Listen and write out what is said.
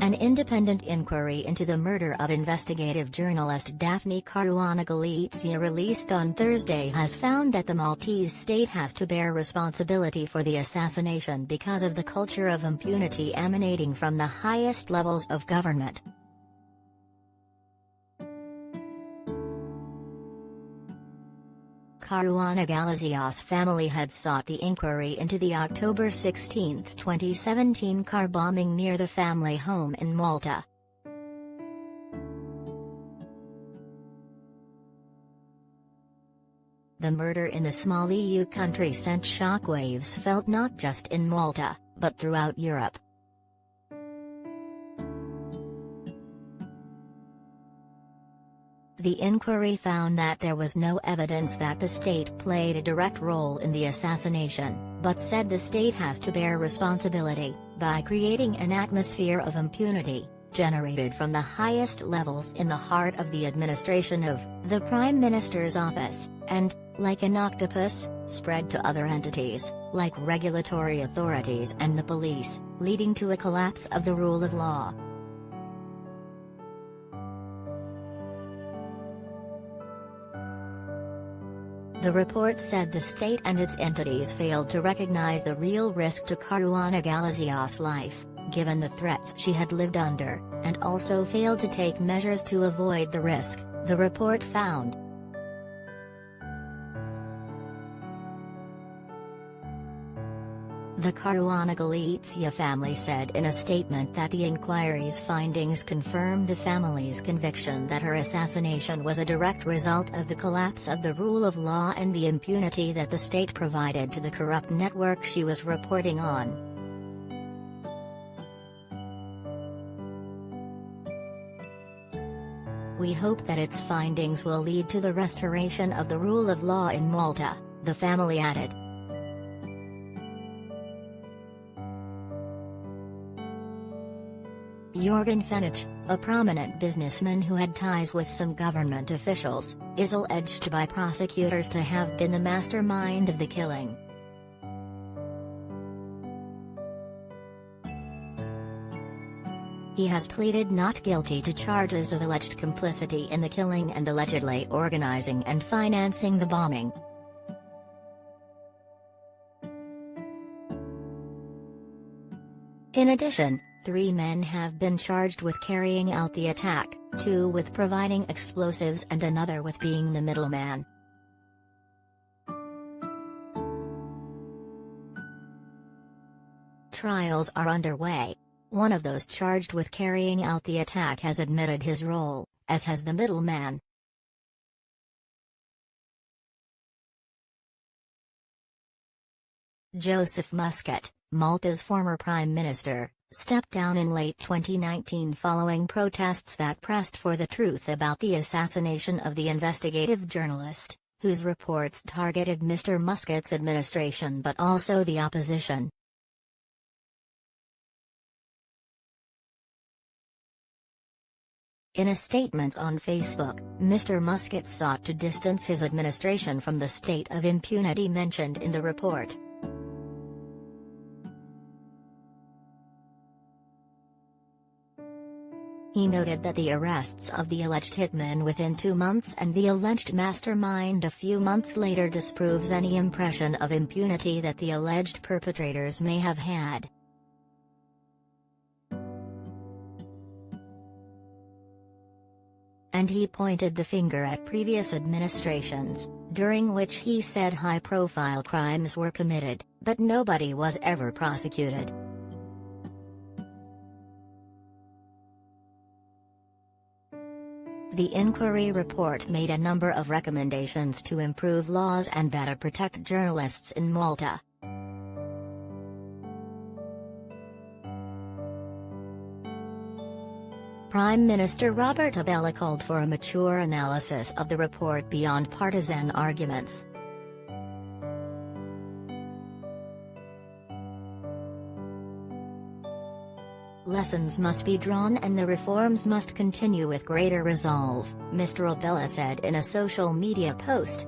An independent inquiry into the murder of investigative journalist Daphne Caruana Galizia released on Thursday has found that the Maltese state has to bear responsibility for the assassination because of the culture of impunity emanating from the highest levels of government. Caruana Galizia's family had sought the inquiry into the October 16, 2017 car bombing near the family home in Malta. The murder in the small EU country sent shockwaves felt not just in Malta, but throughout Europe. The inquiry found that there was no evidence that the state played a direct role in the assassination, but said the state has to bear responsibility by creating an atmosphere of impunity, generated from the highest levels in the heart of the administration of the Prime Minister's office, and, like an octopus, spread to other entities, like regulatory authorities and the police, leading to a collapse of the rule of law. The report said the state and its entities failed to recognize the real risk to Caruana Galizia's life, given the threats she had lived under, and also failed to take measures to avoid the risk, the report found. The Caruana Galizia family said in a statement that the inquiry's findings confirm the family's conviction that her assassination was a direct result of the collapse of the rule of law and the impunity that the state provided to the corrupt network she was reporting on. "We hope that its findings will lead to the restoration of the rule of law in Malta," the family added. Jorgen Fenech, a prominent businessman who had ties with some government officials, is alleged by prosecutors to have been the mastermind of the killing. He has pleaded not guilty to charges of alleged complicity in the killing and allegedly organizing and financing the bombing. In addition, 3 men have been charged with carrying out the attack, 2 with providing explosives and another with being the middleman. Trials are underway. One of those charged with carrying out the attack has admitted his role, as has the middleman. Joseph Muscat, Malta's former prime minister, stepped down in late 2019 following protests that pressed for the truth about the assassination of the investigative journalist, whose reports targeted Mr. Muscat's administration but also the opposition. In a statement on Facebook, Mr. Muscat sought to distance his administration from the state of impunity mentioned in the report. He noted that the arrests of the alleged hitmen within 2 months and the alleged mastermind a few months later disproves any impression of impunity that the alleged perpetrators may have had. And he pointed the finger at previous administrations, during which he said high-profile crimes were committed, but nobody was ever prosecuted. The inquiry report made a number of recommendations to improve laws and better protect journalists in Malta. Prime Minister Robert Abella called for a mature analysis of the report beyond partisan arguments. Lessons must be drawn and the reforms must continue with greater resolve, Mr. Abella said in a social media post.